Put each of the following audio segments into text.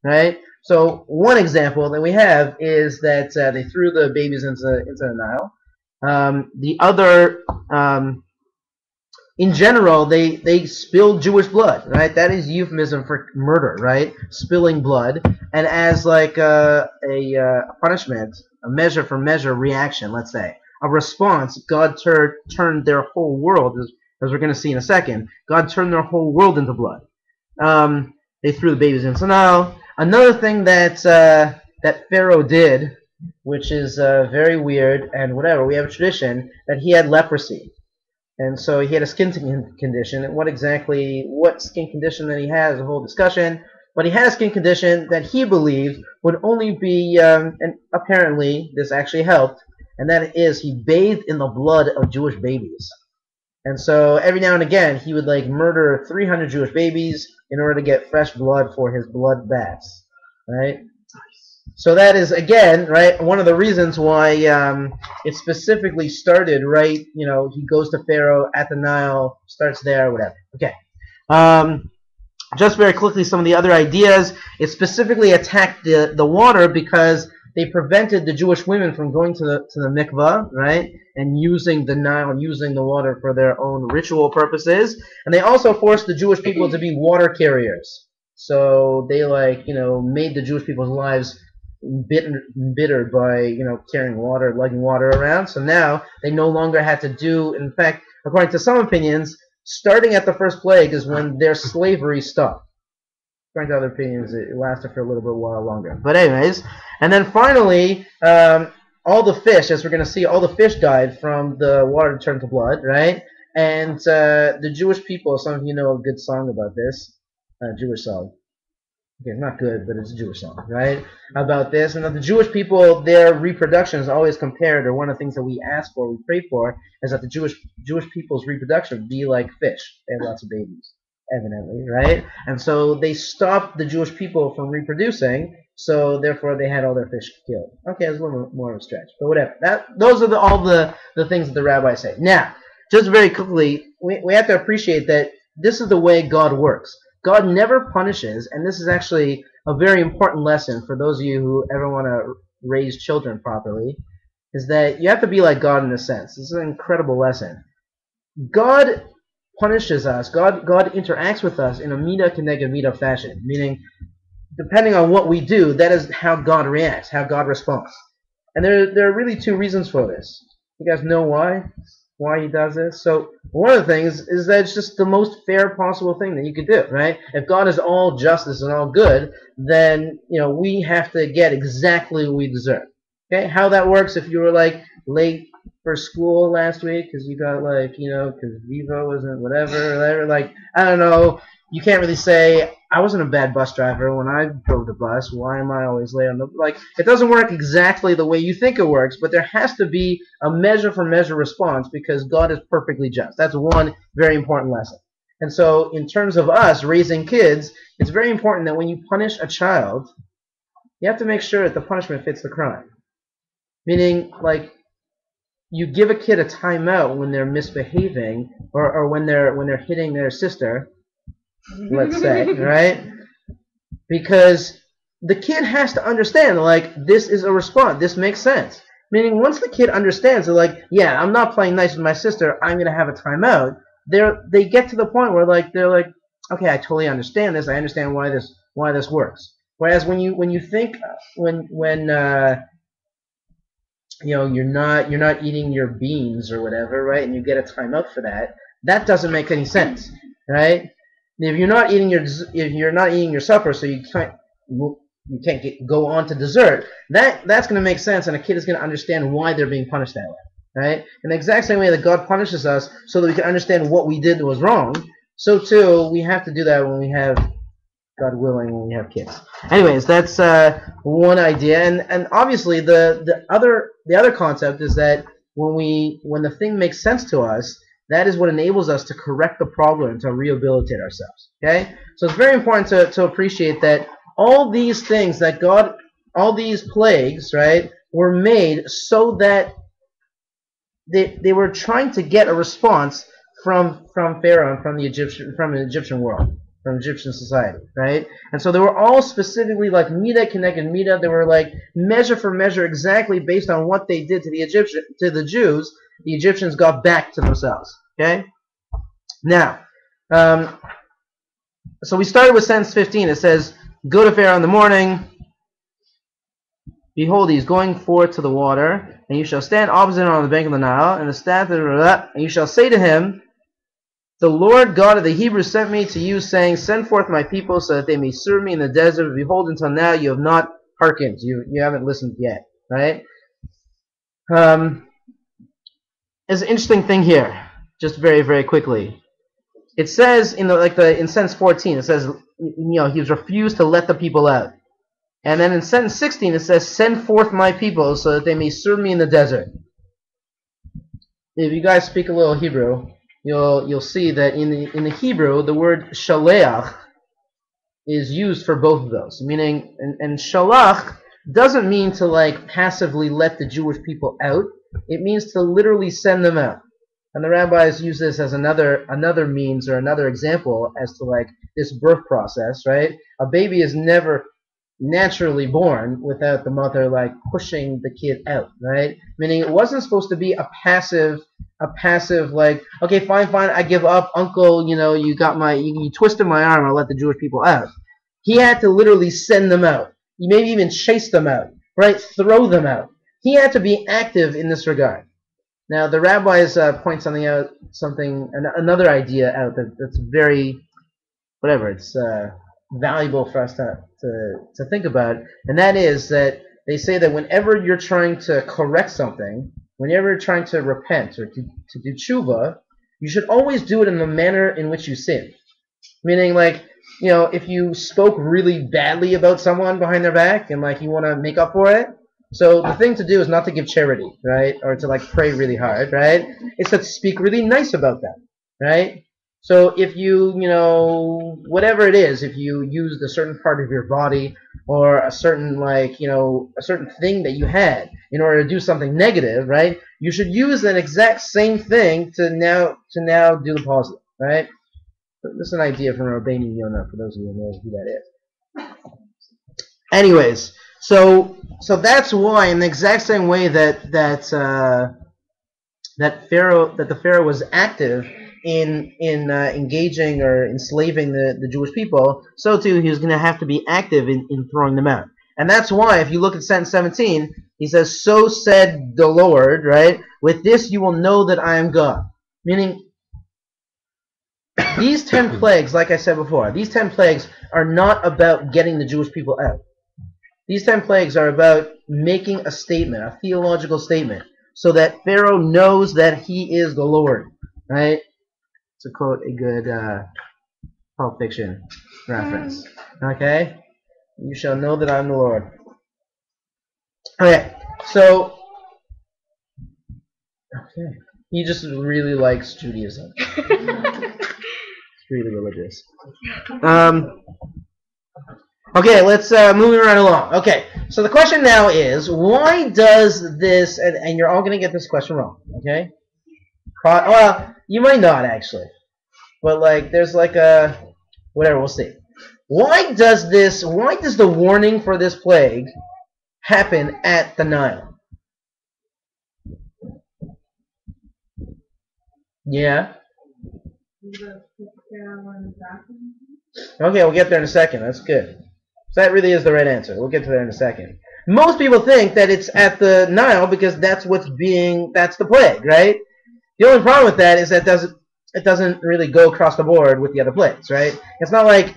right? So one example that we have is that they threw the babies into the Nile. The other, in general, they spilled Jewish blood, right? That is euphemism for murder, right? Spilling blood, and as like a punishment, a measure for measure reaction, let's say, a response, God turned their whole world, as we're going to see in a second, God turned their whole world into blood. They threw the babies into the Nile. Another thing that that Pharaoh did, which is very weird and whatever, we have a tradition that he had leprosy. And so he had a skin condition. And what skin condition that he has, a whole discussion. But he had a skin condition that he believed would only be, and apparently this actually helped, and that is he bathed in the blood of Jewish babies. And so every now and again he would like murder 300 Jewish babies in order to get fresh blood for his blood baths, right? So that is, again, right, one of the reasons why it specifically started, right, he goes to Pharaoh at the Nile, starts there, whatever. Okay. Just very quickly, some of the other ideas. It specifically attacked the water because they prevented the Jewish women from going to the mikvah, right, and using the Nile, using the water for their own ritual purposes. And they also forced the Jewish people to be water carriers. So they, made the Jewish people's lives bittered by carrying water, lugging water around. So now they no longer had to do. In fact, according to some opinions, starting at the first plague is when their slavery stopped. According to other opinions, it lasted for a little bit while longer. But anyways, and then finally, all the fish, as we're going to see, all the fish died from the water turned to blood, right? And the Jewish people, some of you know a good song about this, Jewish song. Okay, not good, but it's a Jewish song, right? About this. And the Jewish people, their reproduction is always compared, or one of the things that we ask for, we pray for, is that the Jewish people's reproduction be like fish. They have lots of babies, evidently, right? And so they stopped the Jewish people from reproducing, so therefore they had all their fish killed. Okay, it's a little more of a stretch, but whatever. Those are all the things that the rabbis say. Now, just very quickly, we have to appreciate that this is the way God works. God never punishes, and this is actually a very important lesson for those of you who ever want to raise children properly, is that you have to be like God in a sense. This is an incredible lesson. God punishes us. God interacts with us in a mida keneged mida fashion, meaning depending on what we do, that is how God reacts, how God responds. And there are really two reasons for this. You guys know why he does this? So one of the things is that it's just the most fair possible thing that you could do, right? If God is all justice and all good, then we have to get exactly what we deserve. Okay, how that works if you were late for school last week because you got because Vivo wasn't whatever, I don't know. You can't really say, I wasn't a bad bus driver when I drove the bus. Why am I always late on the... it doesn't work exactly the way you think it works, but there has to be a measure for measure response because God is perfectly just. That's one very important lesson. And so in terms of us raising kids, it's very important that when you punish a child, you have to make sure that the punishment fits the crime. Meaning, you give a kid a timeout when they're misbehaving or when they're hitting their sister, let's say, right? Because the kid has to understand, this is a response. This makes sense. Meaning, once the kid understands, they're yeah, I'm not playing nice with my sister. I'm going to have a timeout. They get to the point where, they're okay, I totally understand this. I understand why this works. Whereas when you think, you're not eating your beans or whatever, right? And you get a timeout for that. That doesn't make any sense, right? If you're not eating your supper, so you can't go on to dessert, that's going to make sense, and a kid is going to understand why they're being punished that way, right? In the exact same way that God punishes us so that we can understand what we did that was wrong, so too we have to do that when we have, God willing, when we have kids. Anyways, that's one idea, and obviously the other concept is that when the thing makes sense to us, that is what enables us to correct the problem, to rehabilitate ourselves. Okay? So it's very important to appreciate that all these things that God, all these plagues, right, were made so that they were trying to get a response from Pharaoh and from the Egyptian world. from Egyptian society, right? And so they were all specifically like Mida connected Mida. They were like measure for measure exactly based on what they did to the Jews. The Egyptians got back to themselves. Okay. Now, so we started with sentence 15. It says, "Go to Pharaoh in the morning. Behold, he is going forth to the water, and you shall stand opposite him on the bank of the Nile, and the staff, and you shall say to him, the Lord God of the Hebrews sent me to you, saying, send forth my people so that they may serve me in the desert. Behold, until now you have not hearkened. You haven't listened yet." Right? There's an interesting thing here, just very, very quickly. It says in sentence 14, it says, he's refused to let the people out. And then in sentence 16, it says, send forth my people so that they may serve me in the desert. If you guys speak a little Hebrew, you'll see that in the Hebrew, the word shaleach is used for both of those. Meaning, and shalach doesn't mean to like passively let the Jewish people out. It means to literally send them out. And the rabbis use this as another means or another example as to like this birth process, right? A baby is never naturally born without the mother like pushing the kid out, right? Meaning it wasn't supposed to be a passive like, okay, fine, I give up, uncle, you twisted my arm, I'll let the Jewish people out. He had to literally send them out. He maybe even chase them out, right? Throw them out. He had to be active in this regard. Now the rabbis point another idea out that's very, whatever, it's valuable for us to think about, and that is that they say that whenever you're trying to correct something, whenever you're trying to repent or to do tshuva, you should always do it in the manner in which you sin. Meaning, like, if you spoke really badly about someone behind their back and like you want to make up for it, so the thing to do is not to give charity, right, or to like pray really hard, right? It's to speak really nice about them, right? So if you, whatever it is, if you used a certain part of your body or a certain a certain thing that you had in order to do something negative, right, you should use that exact same thing to now do the positive, right? This is an idea from Rabbi Yonah for those of you who know who that is. Anyways, so that's why, in the exact same way that the Pharaoh was active in engaging or enslaving the Jewish people, so too he was going to have to be active in throwing them out. And that's why, if you look at sentence 17, he says, so said the Lord, right? With this you will know that I am God. Meaning, these 10 plagues, like I said before, these 10 plagues are not about getting the Jewish people out. These 10 plagues are about making a statement, a theological statement, so that Pharaoh knows that he is the Lord, right? To quote a good Pulp Fiction reference. Okay? You shall know that I am the Lord. Okay, so... Okay. He just really likes Judaism. It's really religious. Okay, let's move right along. Okay, so the question now is, why does this... And you're all going to get this question wrong, okay? Well, you might not, actually. But, like, there's like a... Whatever, we'll see. Why does the warning for this plague happen at the Nile? Yeah? Okay, we'll get there in a second. That's good. So that really is the right answer. We'll get to that in a second. Most people think that it's at the Nile because that's the plague, right? The only problem with that is that it doesn't really go across the board with the other plagues, right? It's not like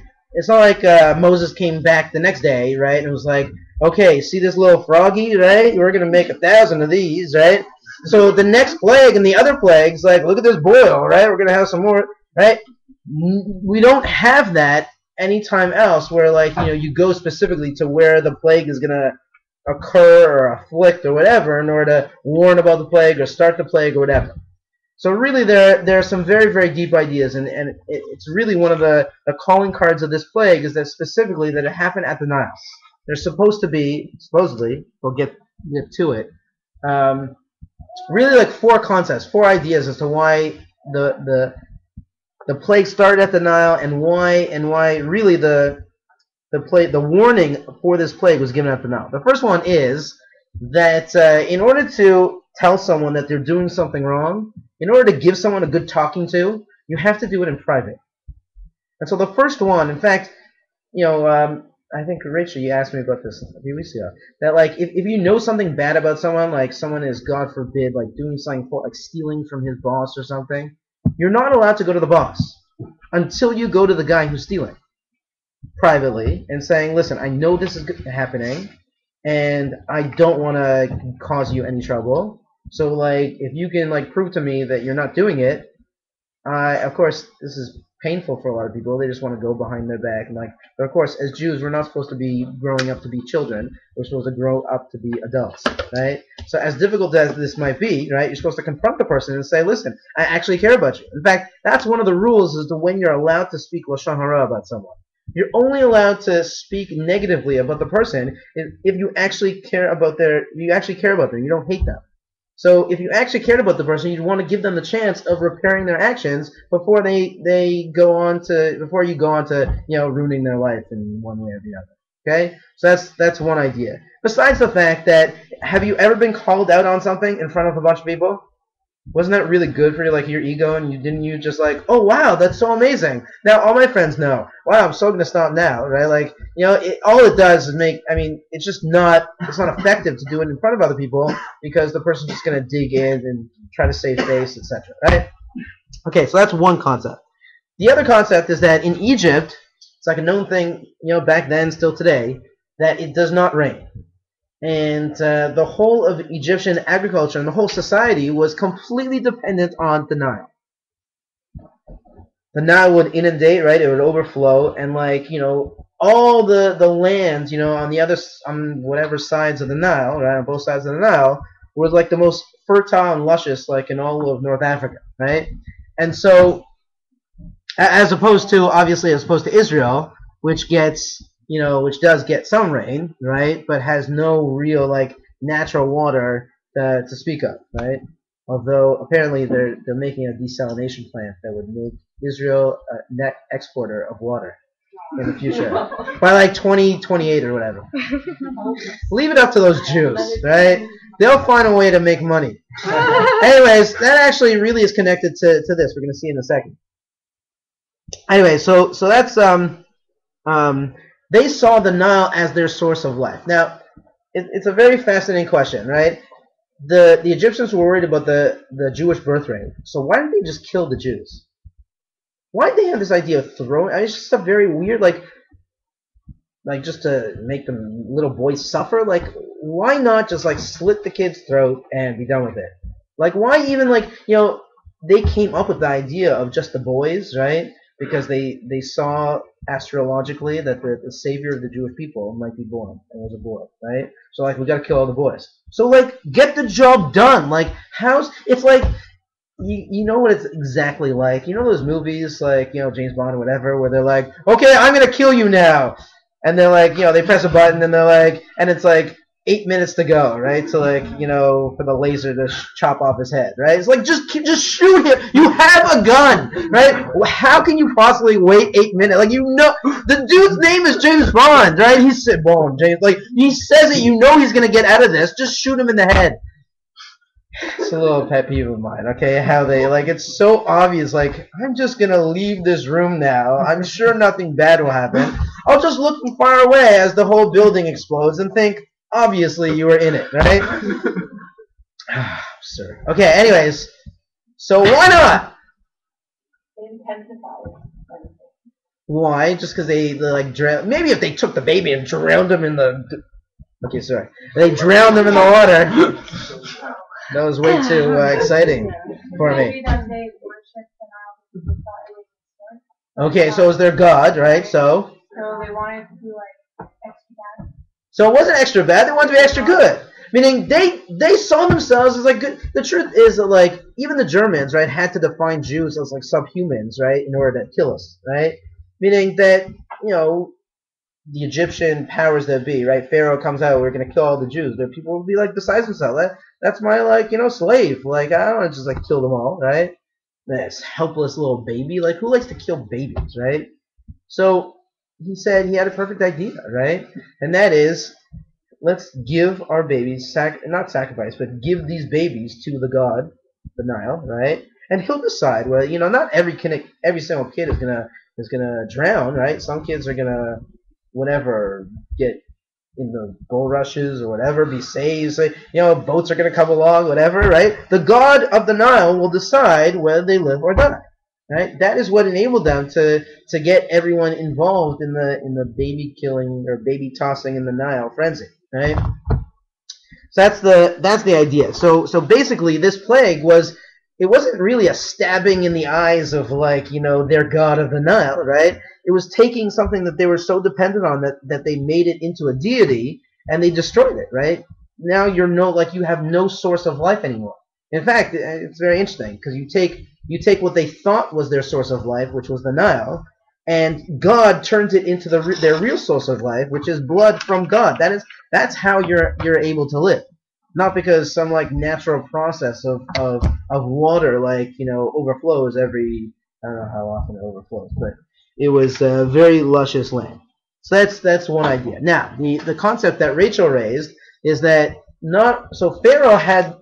Moses came back the next day, right? And it was like, okay, see this little froggy, right? We're gonna make 1,000 of these, right? So the next plague and the other plagues, like, look at this boil, right? We're gonna have some more, right? We don't have that anytime else where, like, you go specifically to where the plague is gonna occur or afflict or whatever in order to warn about the plague or start the plague or whatever. So really, there are some very, very deep ideas, and it's really one of the calling cards of this plague is that specifically that it happened at the Nile. There's supposedly, we'll get to it, really like 4 concepts, 4 ideas as to why the the plague started at the Nile, and why really the warning for this plague was given at the Nile. The first one is that in order to tell someone that they're doing something wrong, in order to give someone a good talking to, you have to do it in private. And so the first one, in fact, I think Rachel, you asked me about this a few weeks ago. That like if you know something bad about someone, like someone is, God forbid, like doing something like stealing from his boss or something, you're not allowed to go to the boss until you go to the guy who's stealing privately and saying, listen, I know this is happening, and I don't want to cause you any trouble. So like if you can like prove to me that you're not doing it, of course this is painful for a lot of people. They just want to go behind their back and but of course as Jews we're not supposed to be growing up to be children. We're supposed to grow up to be adults, right? So as difficult as this might be, right, you're supposed to confront the person and say, listen, I actually care about you. In fact, that's one of the rules as to when you're allowed to speak lashon hara about someone. You're only allowed to speak negatively about the person if you actually care about them. You don't hate them. So if you actually cared about the person, you'd want to give them the chance of repairing their actions before you go on to ruining their life in one way or the other. Okay, so that's one idea. Besides the fact that, have you ever been called out on something in front of a bunch of people? Wasn't that really good for your ego, and you just like, oh wow, that's so amazing. Now all my friends know. Wow, I'm so gonna stop now, right? All it does is it's not effective to do it in front of other people because the person's just gonna dig in and try to save face, etc. Right? Okay, so that's one concept. The other concept is that in Egypt, it's like a known thing, back then, still today, that it does not rain. And the whole of Egyptian agriculture and the whole society was completely dependent on the Nile. The Nile would inundate, right? It would overflow, and all the lands, on whatever sides of the Nile, right, on both sides of the Nile, was like the most fertile and luscious, like in all of North Africa, right? And so, as opposed to Israel, which does get some rain, right, but has no real natural water to speak of, right? Although apparently they're making a desalination plant that would make Israel a net exporter of water in the future by 2028 or whatever. Leave it up to those Jews, right? They'll find a way to make money. Anyways, that actually really is connected to this. We're going to see in a second. Anyway, so that's they saw the Nile as their source of life. Now, it's a very fascinating question, right? The Egyptians were worried about the Jewish birth rate, so why didn't they just kill the Jews? Why did they have this idea of throwing? It's just a very weird, just to make the little boys suffer. Why not just slit the kid's throat and be done with it? Why even they came up with the idea of just the boys, right? Because they saw astrologically that the savior of the Jewish people might be born, and was a boy, right? So we got to kill all the boys. So get the job done. It's you know what it's exactly like. Those movies James Bond or whatever, where they're like, okay, I'm gonna kill you now, and they're they press a button and they're and it's 8 minutes to go, right? So for the laser to chop off his head, right? It's just shoot him. You have a gun, right? How can you possibly wait 8 minutes? The dude's name is James Bond, right? He's Bond, James. He says it. He's gonna get out of this. Just shoot him in the head. It's a little pet peeve of mine, okay? How they it's so obvious. I'm just gonna leave this room now. I'm sure nothing bad will happen. I'll just look from far away as the whole building explodes and think, obviously you were in it, right? Absurd. Okay, anyways, so why not? Why? Just because they drowned? Maybe if they took the baby and drowned him in the... Okay, sorry. They drowned him in the water. That was way too exciting for me. Okay, so it was their god, right? So they wanted to do extra bad. So it wasn't extra bad. They wanted to be extra good. Meaning they saw themselves as good. The truth is that even the Germans, right, had to define Jews as subhumans, right, in order to kill us, right? Meaning that the Egyptian powers that be, right? Pharaoh comes out, we're gonna kill all the Jews. The people will be besides themselves. That's my slave. I don't want to just kill them all, right? this helpless little baby. Like, who likes to kill babies, right? So he said he had a perfect idea, right? And that is, let's give our babies, not sacrifice, but give these babies to the god, the Nile, right? And he'll decide whether, not every single kid is gonna drown, right? Some kids are gonna, whatever, get in the bulrushes or whatever, be saved. So, boats are gonna come along, whatever, right? The god of the Nile will decide whether they live or die. Right? That is what enabled them to get everyone involved in the baby killing or baby tossing in the Nile frenzy. Right? So that's the idea. So basically, this plague wasn't really a stabbing in the eyes of their god of the Nile, right? It was taking something that they were so dependent on that they made it into a deity and they destroyed it, right? Now you have no source of life anymore. In fact, it's very interesting because you take what they thought was their source of life, which was the Nile, and God turns it into their real source of life, which is blood from God. That's how you're able to live, not because some natural process of water overflows every, I don't know how often it overflows, but it was a very luscious land. So that's one idea. Now the concept that Rachel raised is that Pharaoh had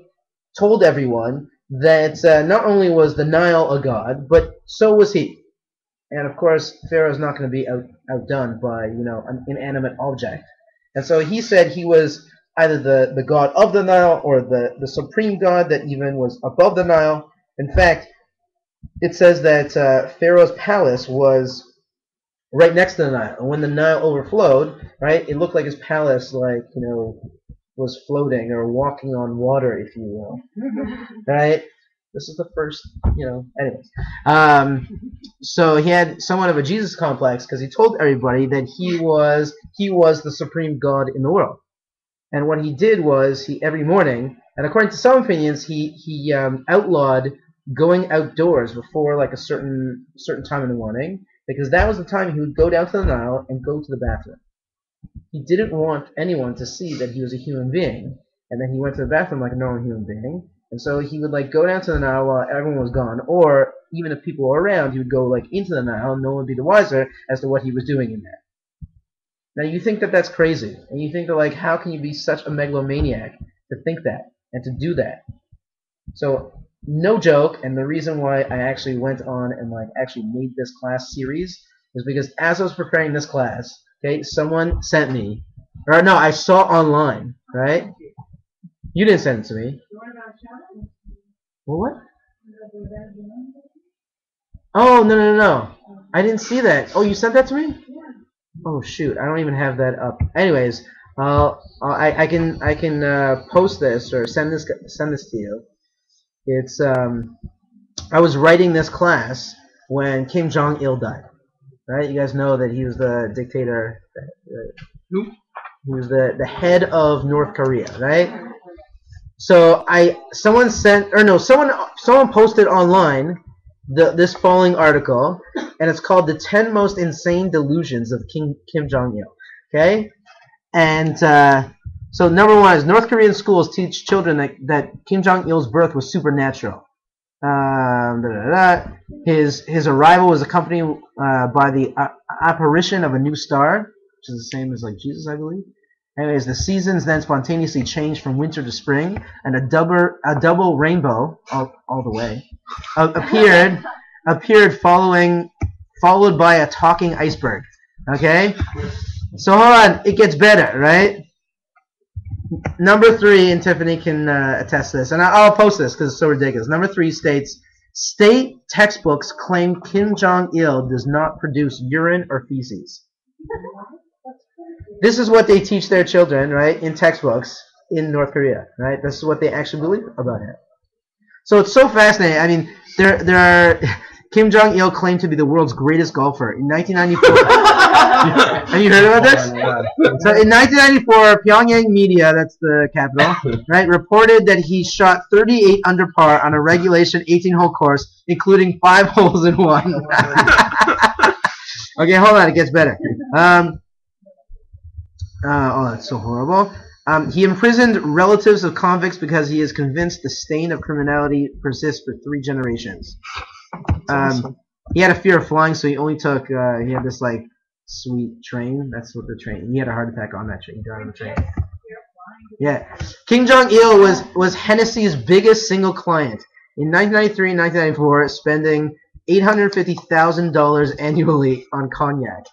told everyone that not only was the Nile a god, but so was he. And of course, Pharaoh's not going to be outdone by an inanimate object. And so he said he was either the god of the Nile or the supreme god that even was above the Nile. In fact, it says that Pharaoh's palace was right next to the Nile. And when the Nile overflowed, right, it looked like his palace was floating or walking on water, if you will. Right? This is the first, anyways. So he had somewhat of a Jesus complex because he told everybody that he was the supreme God in the world. And what he did was every morning, and according to some opinions, he outlawed going outdoors before a certain time in the morning, because that was the time he would go down to the Nile and go to the bathroom. He didn't want anyone to see that he was a human being, and then he went to the bathroom like a normal human being. And so he would go down to the Nile while everyone was gone, or even if people were around, he would go into the Nile, and no one would be the wiser as to what he was doing in there. Now you think that that's crazy, and you think that how can you be such a megalomaniac to think that and to do that? So no joke, and the reason why I actually went on and actually made this class series is because as I was preparing this class, okay, someone sent me, or no, I saw online, right? You didn't send it to me. Well, what? Oh, no. I didn't see that. Oh, you sent that to me? Oh, shoot. I don't even have that up. Anyways, I can post this or send this to you. It's I was writing this class when Kim Jong-il died. Right? You guys know that he was the dictator. He was the head of North Korea, right? So someone posted online this following article, and it's called "The 10 Most Insane Delusions of Kim Jong-il." Okay, and so number one is North Korean schools teach children that Kim Jong-il's birth was supernatural. His arrival was accompanied by the apparition of a new star, which is the same as Jesus, I believe. Anyways, the seasons then spontaneously changed from winter to spring, and a double rainbow all the way appeared, followed by a talking iceberg. Okay, so hold on, it gets better, right? Number 3, and Tiffany can attest to this, and I'll post this because it's so ridiculous. Number 3 states, state textbooks claim Kim Jong-il does not produce urine or feces. This is what they teach their children, right, in textbooks in North Korea, right? This is what they actually believe about him. So it's so fascinating. I mean, there are Kim Jong-il claimed to be the world's greatest golfer in 1994. Have you heard about this? So in 1994, Pyongyang media, that's the capital, right, reported that he shot 38 under par on a regulation 18-hole course, including 5 holes in 1. Okay, hold on, it gets better. Oh, that's so horrible. He imprisoned relatives of convicts because he is convinced the stain of criminality persists for 3 generations. Awesome. He had a fear of flying, so he only took, he had this, like, sweet train. That's what the train, he had a heart attack on that train. He died on the train. Yeah. Kim Jong-il was Hennessy's biggest single client. In 1993 and 1994, spending $850,000 annually on cognac.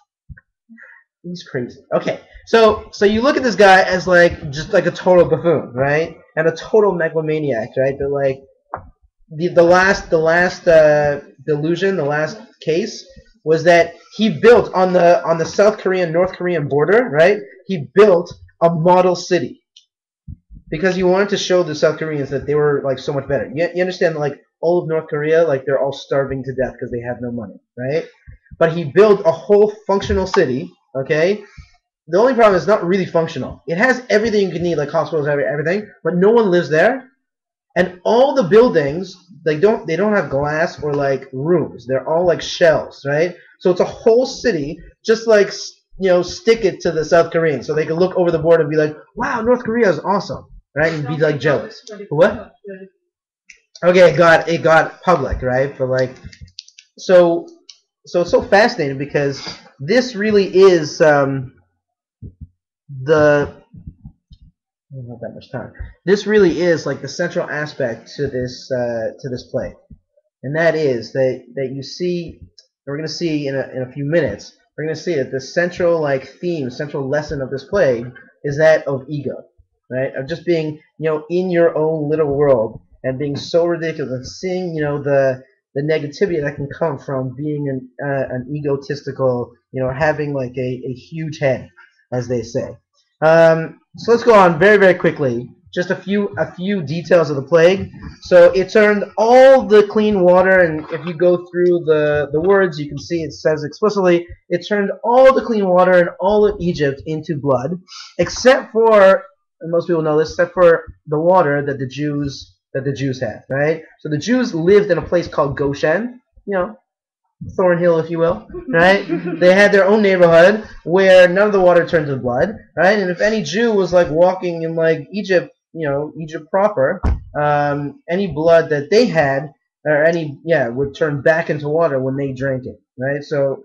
He's crazy. Okay, so you look at this guy as like just like a total buffoon, right? And a total megalomaniac, right? But like the last delusion, the last case was that he built on the South Korean North Korean border, right? He built a model city because he wanted to show the South Koreans that they were like so much better. You understand, like all of North Korea, like they're all starving to death because they have no money, right? But he built a whole functional city. Okay, the only problem is it's not really functional. It has everything you can need, like hospitals, everything, but no one lives there. And all the buildings, they don't have glass or like rooms. They're all like shells, right? So it's a whole city, just like stick it to the South Koreans, so they can look over the border and be like, "Wow, North Korea is awesome," right? And be like jealous. What? Okay, it got public, right? But like, so it's so fascinating because this really is not that much time. This really is like the central aspect to this play, and that is that you see. We're going to see in a few minutes. We're going to see that the central like theme, central lesson of this play is that of ego, right? Of just being in your own little world and being so ridiculous and seeing the negativity that can come from being an egotistical, having like a huge head, as they say. So let's go on very, very quickly. Just a few details of the plague. So it turned all the clean water, and if you go through the words, you can see it says explicitly, it turned all the clean water in all of Egypt into blood, except for, and most people know this, except for the water that the Jews had, right? So the Jews lived in a place called Goshen, Thornhill, if you will, right? They had their own neighborhood where none of the water turned to blood, right? And if any Jew was like walking in like Egypt, Egypt proper, any blood that they had or would turn back into water when they drank it, right? So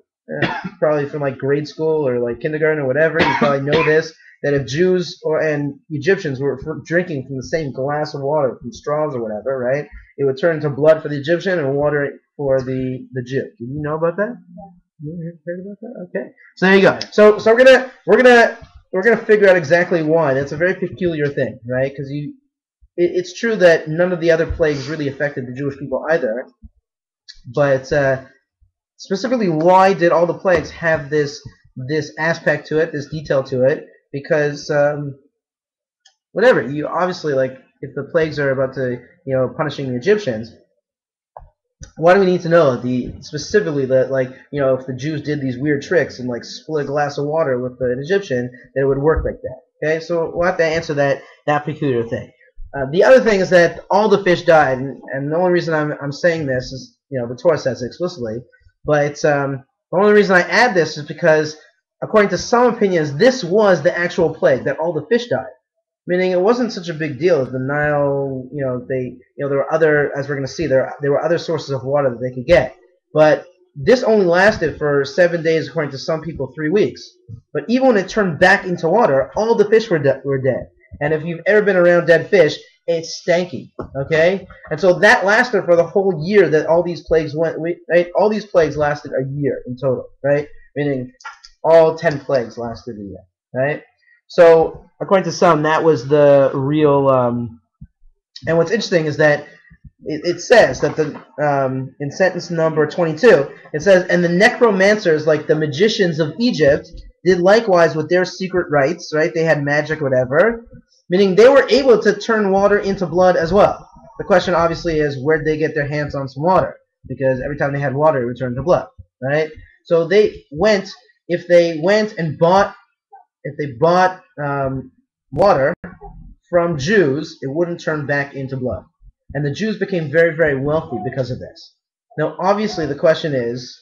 probably from like grade school or like kindergarten or whatever, you probably know this, that if Jews and Egyptians were drinking from the same glass of water, from straws or whatever, right, it would turn into blood for the Egyptian and water for the Jew. Did you know about that? Yeah. You heard about that? Okay. So there you go. So we're gonna figure out exactly why. That's a very peculiar thing, right? Because it's true that none of the other plagues really affected the Jewish people either, but specifically, why did all the plagues have this aspect to it, this detail to it? Because whatever, you obviously, like, if the plagues are about to punishing the Egyptians, why do we need to know specifically that, like, if the Jews did these weird tricks and like split a glass of water with an Egyptian, that it would work like that? Okay, so we'll have to answer that peculiar thing. The other thing is that all the fish died, and the only reason I'm saying this is the Torah says it explicitly, but the only reason I add this is because according to some opinions, this was the actual plague, that all the fish died. Meaning it wasn't such a big deal. The Nile, there were other, as we're going to see, there were other sources of water that they could get. But this only lasted for 7 days, according to some people, 3 weeks. But even when it turned back into water, all the fish were dead. And if you've ever been around dead fish, it's stanky, okay? And so that lasted for the whole year that all these plagues went, right? All these plagues lasted a year in total, right? Meaning all 10 plagues lasted a year, right? So, according to some, that was the real. And what's interesting is that it says that in sentence number 22, it says, "And the necromancers, like the magicians of Egypt, did likewise with their secret rites." Right? They had magic, whatever. Meaning they were able to turn water into blood as well. The question obviously is, where did they get their hands on some water? Because every time they had water, it would turn to blood, right? So if they bought water from Jews, it wouldn't turn back into blood. And the Jews became very, very wealthy because of this. Now, obviously, the question is,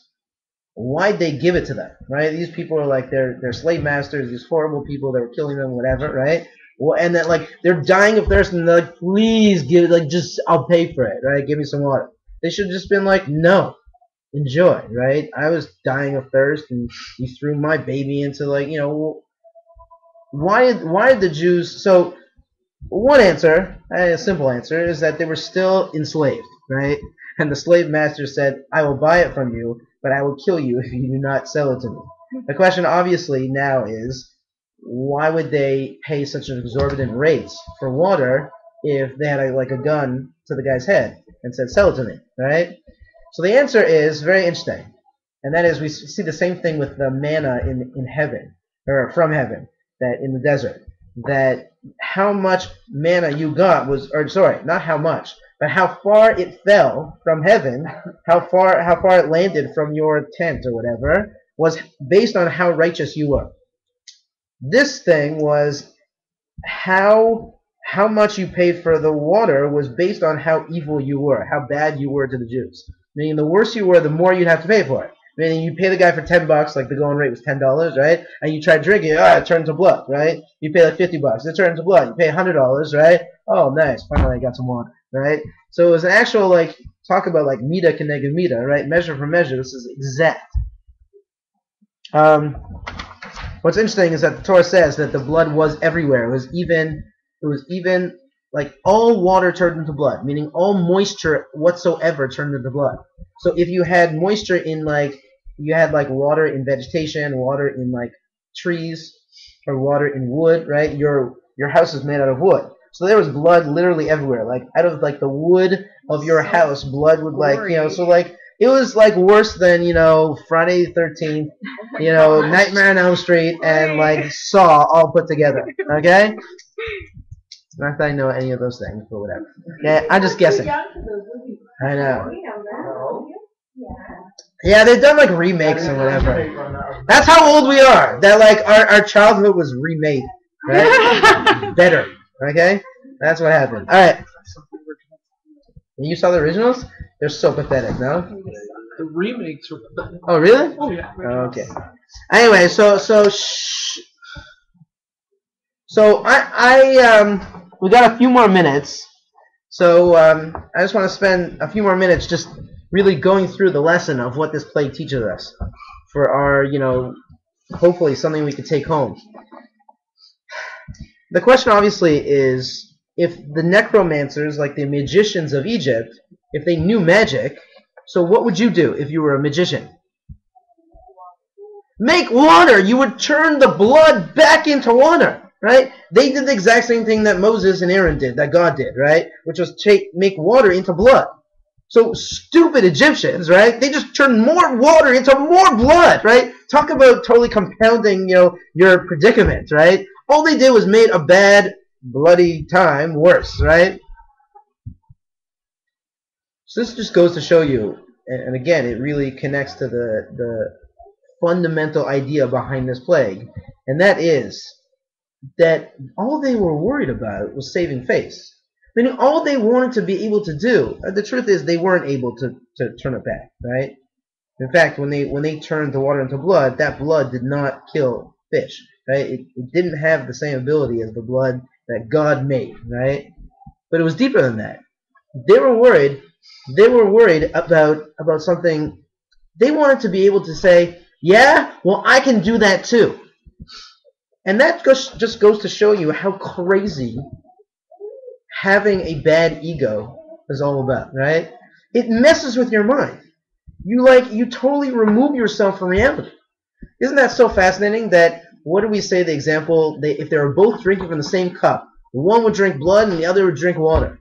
why'd they give it to them, right? These people are like, they're slave masters, these horrible people that were killing them, whatever, right? Well, and then like they're dying of thirst, and they're like, please give, like, just I'll pay for it, right? Give me some water. They should have just been like, no, enjoy, right? I was dying of thirst, and you threw my baby into, like, why did the Jews? So one answer, a simple answer, is that they were still enslaved, right? And the slave master said, I will buy it from you, but I will kill you if you do not sell it to me. The question obviously now is, why would they pay such an exorbitant rates for water if they had a gun to the guy's head and said, sell it to me, right? So the answer is very interesting. And that is, we see the same thing with the manna in heaven, or from heaven, that in the desert, that how much manna you got was, or sorry, not how much, but how far it fell from heaven, how far it landed from your tent or whatever, was based on how righteous you were. This thing was how much you paid for the water was based on how evil you were, how bad you were to the Jews. Meaning the worse you were, the more you'd have to pay for it. Meaning you pay the guy for $10, like the going rate was $10, right? And you try drinking it, it turned to blood, right? You pay like $50, it turned to blood. You pay $100, right? Oh, nice, finally I got some water, right? So it was an actual, like, talk about like mida keneged mida, right? Measure for measure. This is exact. What's interesting is that the Torah says that the blood was everywhere. It was even like all water turned into blood, meaning all moisture whatsoever turned into blood. So if you had moisture in, like, you had like water in vegetation, water in like trees, or water in wood, right? Your house is made out of wood. So there was blood literally everywhere. Like out of like the wood of your house, blood would, like, so like it was like worse than, Friday the 13th, Nightmare on Elm Street, and like Saw all put together. Okay? Not that I know any of those things, but whatever. Yeah, I'm just guessing. I know. Yeah, they've done like remakes and whatever. That's how old we are. That like our childhood was remade, right? Better. Okay? That's what happened. All right. You saw the originals? They're so pathetic, no? The remakes are pathetic. Oh, really? Oh, yeah. Okay. Anyway, so we got a few more minutes. So I just want to spend a few more minutes just really going through the lesson of what this plague teaches us for our, hopefully something we could take home. The question obviously is, if the necromancers, like the magicians of Egypt, if they knew magic, so what would you do if you were a magician? Make water! You would turn the blood back into water, right? They did the exact same thing that Moses and Aaron did, that God did, right? Which was make water into blood. So stupid Egyptians, right? They just turned more water into more blood, right? Talk about totally compounding, your predicament, right? All they did was made a bad, bloody time worse, right? So this just goes to show you, and again, it really connects to the fundamental idea behind this plague, and that is that all they were worried about was saving face. Meaning all they wanted to be able to do, the truth is they weren't able to turn it back, right? In fact, when they turned the water into blood, that blood did not kill fish, right? It didn't have the same ability as the blood that God made, right? But it was deeper than that. They were worried about something. They wanted to be able to say, yeah, well, I can do that too. And that just goes to show you how crazy having a bad ego is all about, right? It messes with your mind. You totally remove yourself from reality. Isn't that so fascinating that, what do we say the example, if they were both drinking from the same cup, one would drink blood and the other would drink water.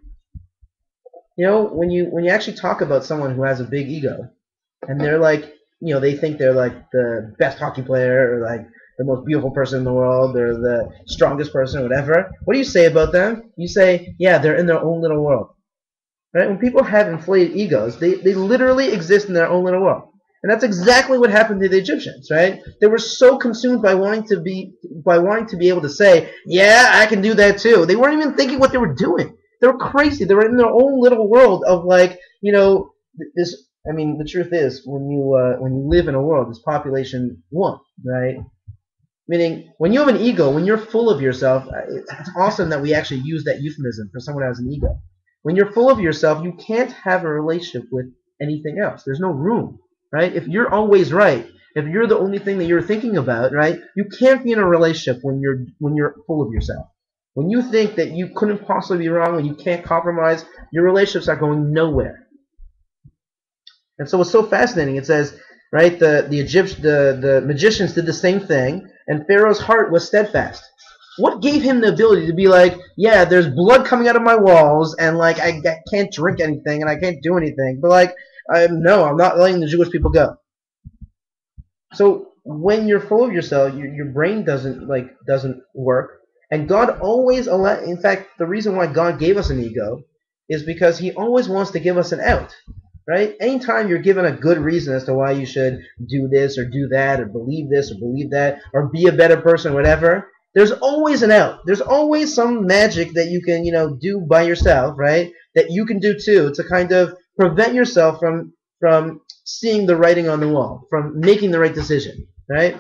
When you actually talk about someone who has a big ego, and they're like, they think they're like the best hockey player, or like the most beautiful person in the world, or the strongest person, or whatever, what do you say about them? You say, yeah, they're in their own little world. Right? When people have inflated egos, they literally exist in their own little world. And that's exactly what happened to the Egyptians, right? They were so consumed by wanting to be able to say, yeah, I can do that too. They weren't even thinking what they were doing. They were crazy. They were in their own little world of, like, this. I mean, the truth is, when you live in a world, it's population 1, right? Meaning, when you have an ego, when you're full of yourself, it's awesome that we actually use that euphemism for someone who has an ego. When you're full of yourself, you can't have a relationship with anything else. There's no room, right? If you're always right, if you're the only thing that you're thinking about, right, you can't be in a relationship when you're full of yourself. When you think that you couldn't possibly be wrong, when you can't compromise, your relationships are going nowhere. And so it's so fascinating. It says, right, the magicians did the same thing, and Pharaoh's heart was steadfast. What gave him the ability to be like, yeah, there's blood coming out of my walls, and like I can't drink anything, and I can't do anything, but like, no, I'm not letting the Jewish people go. So when you're full of yourself, your brain doesn't work, and God always in fact, the reason why God gave us an ego is because He always wants to give us an out. Right? Anytime you're given a good reason as to why you should do this or do that or believe this or believe that or be a better person or whatever, there's always an out. There's always some magic that you can, do by yourself, right? That you can do too to kind of prevent yourself from seeing the writing on the wall, from making the right decision, right?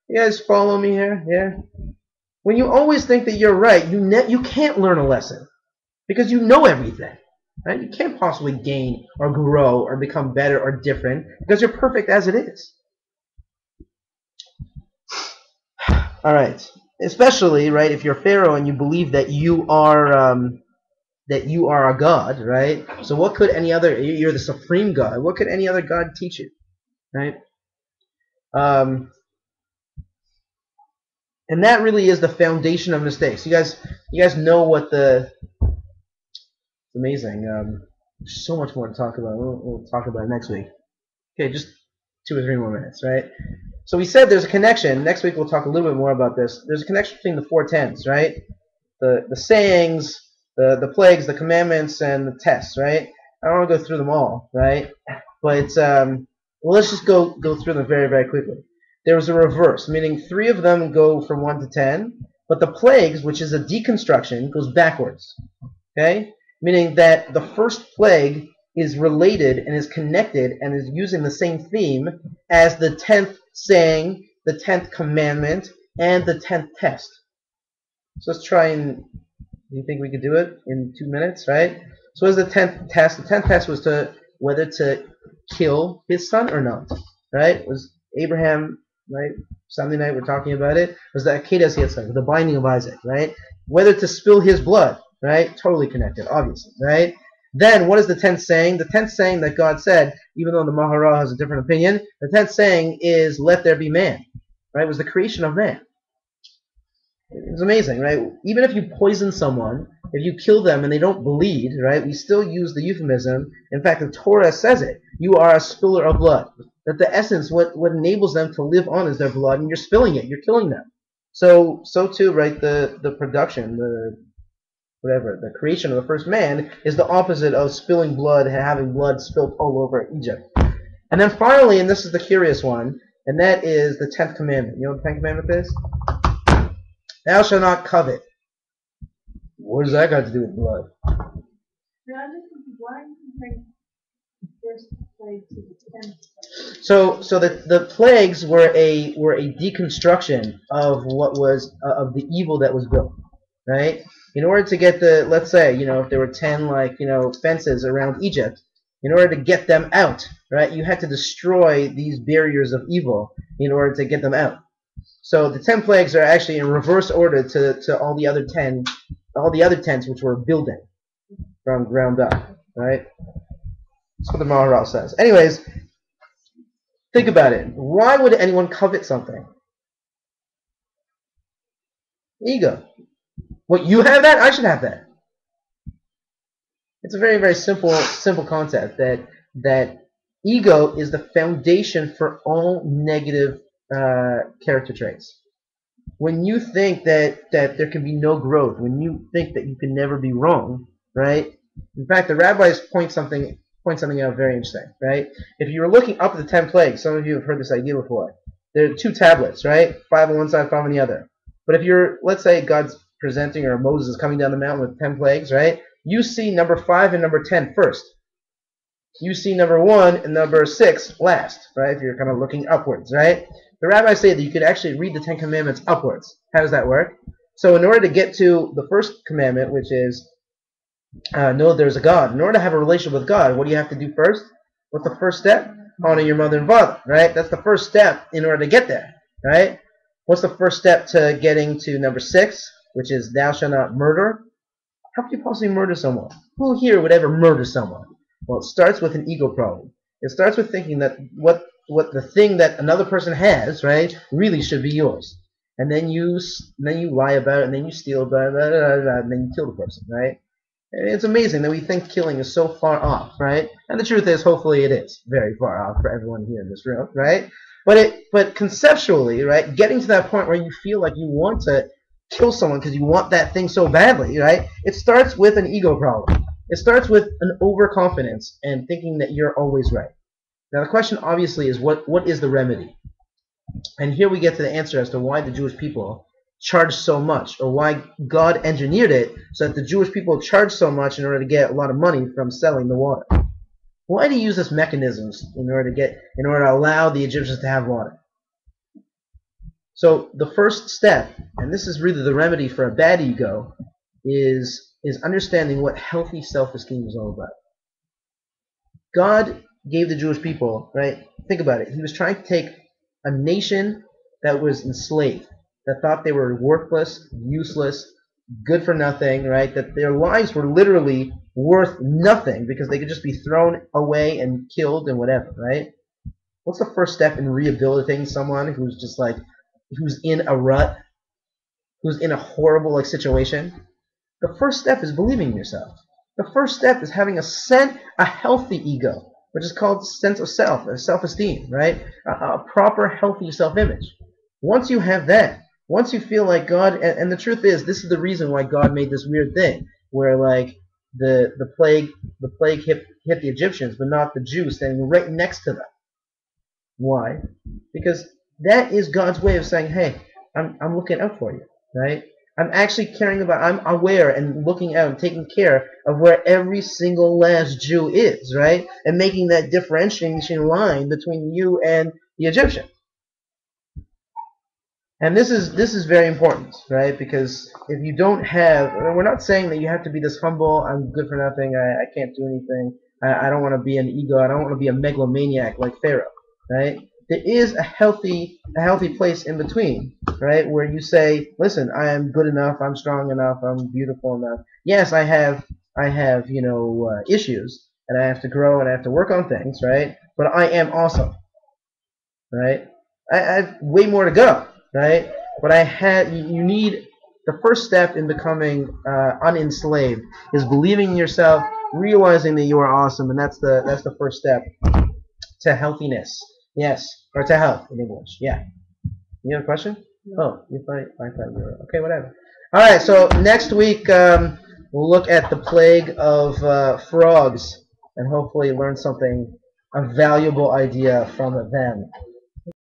You guys follow me here? Yeah? When you always think that you're right, you can't learn a lesson because you know everything. Right? You can't possibly gain or grow or become better or different because you're perfect as it is. All right. Especially, right, if you're Pharaoh and you believe that you are a god, right? So what could you're the supreme god. What could any other god teach you, right? And that really is the foundation of mistakes. You guys know what amazing. There's so much more to talk about. We'll talk about it next week. Okay, just 2 or 3 more minutes, right? So we said there's a connection. Next week we'll talk a little bit more about this. There's a connection between the 4 tenets, right? The sayings, the plagues, the commandments, and the tests, right? I don't want to go through them all, right? But let's just go through them very, very quickly. There was a reverse, meaning 3 of them go from 1 to 10, but the plagues, which is a deconstruction, goes backwards. Okay? Meaning that the first plague is related and is connected and is using the same theme as the 10th saying, the 10th commandment, and the 10th test. So let's try and, do you think we could do it in 2 minutes, right? So what is the 10th test? The 10th test was whether to kill his son or not, right? It was Abraham, right? Sunday night we're talking about it. It was the Akedah Yitzchak, the binding of Isaac, right? Whether to spill his blood. Right? Totally connected, obviously, right? Then, what is the 10th saying? The 10th saying that God said, even though the Maharal has a different opinion, the 10th saying is, let there be man. Right? It was the creation of man. It's amazing, right? Even if you poison someone, if you kill them and they don't bleed, right, we still use the euphemism. In fact, the Torah says it. You are a spiller of blood. That the essence, what enables them to live on is their blood, and you're spilling it. You're killing them. So too, right, the production, the creation of the first man is the opposite of spilling blood and having blood spilled all over Egypt. And then finally, and this is the curious one, and that is the 10th commandment. You know what the 10th commandment is? Thou shalt not covet. What does that got to do with blood? So the plagues were a deconstruction of what was of the evil that was built, right? In order to get let's say, if there were 10 fences around Egypt, in order to get them out, right, you had to destroy these barriers of evil in order to get them out. So the 10 plagues are actually in reverse order to all the other 10s which were building from ground up, right? That's what the Maharal says. Anyways, think about it. Why would anyone covet something? Ego. What, you have that? I should have that. It's a very, very simple concept that ego is the foundation for all negative character traits. When you think that there can be no growth, when you think that you can never be wrong, right? In fact, the rabbis point something out very interesting, right? If you were looking up at the 10 plagues, some of you have heard this idea before. There are 2 tablets, right? 5 on one side, 5 on the other. But if you're, let's say God's presenting, or Moses is coming down the mountain with 10 plagues, right? You see number 5 and number 10 first. you see number 1 and number 6 last, right? If you're kind of looking upwards, right? The rabbis say that you could actually read the Ten Commandments upwards. How does that work? So in order to get to the first commandment, which is know there's a God, in order to have a relationship with God, what do you have to do first? What's the first step? Honor your mother and father, right? That's the first step in order to get there, right? What's the first step to getting to number 6, which is thou shalt not murder? How could you possibly murder someone? Who here would ever murder someone? Well, it starts with an ego problem. It starts with thinking that what the thing that another person has, right, really should be yours. And then you lie about it, and then you steal about it, and then you kill the person, right? And it's amazing that we think killing is so far off, right? And the truth is, hopefully it is very far off for everyone here in this room, right? But conceptually, right, getting to that point where you feel like you want to kill someone because you want that thing so badly, right? It starts with an ego problem. It starts with an overconfidence and thinking that you're always right. Now the question obviously is what is the remedy? And here we get to the answer as to why the Jewish people charge so much, or why God engineered it so that the Jewish people charge so much in order to get a lot of money from selling the water. Why do you use this mechanisms in order to allow the Egyptians to have water? So the first step, and this is really the remedy for a bad ego, is understanding what healthy self-esteem is all about. God gave the Jewish people, right? Think about it. He was trying to take a nation that was enslaved, that thought they were worthless, useless, good for nothing, right? That their lives were literally worth nothing because they could just be thrown away and killed and whatever, right? What's the first step in rehabilitating someone who's just like, who's in a rut, who's in a horrible situation? The first step is believing in yourself. The first step is having a healthy ego, which is called sense of self, self-esteem, right? A proper, healthy self-image. Once you have that, once you feel like God, and the truth is, this is the reason why God made this weird thing, where like the plague hit the Egyptians, but not the Jews standing right next to them. Why? Because that is God's way of saying, hey, I'm looking out for you, right? I'm actually caring about, I'm aware and looking out and taking care of where every single last Jew is, right? And making that differentiation line between you and the Egyptian. And this is very important, right? Because if you don't have, we're not saying that you have to be this humble, I'm good for nothing, I can't do anything, I don't want to be an ego, I don't want to be a megalomaniac like Pharaoh, right? There is a healthy place in between, right? Where you say, listen, I am good enough, I'm strong enough, I'm beautiful enough. Yes, I have issues, and I have to grow and I have to work on things, right? But I am awesome, right? I have way more to go, right? But you need the first step in becoming unenslaved is believing in yourself, realizing that you are awesome, and that's the first step to healthiness. Yes, or to health in English. Yeah. You have a question? No. Oh, I thought you were okay. Whatever. All right. So next week we'll look at the plague of frogs and hopefully learn something, a valuable idea from them.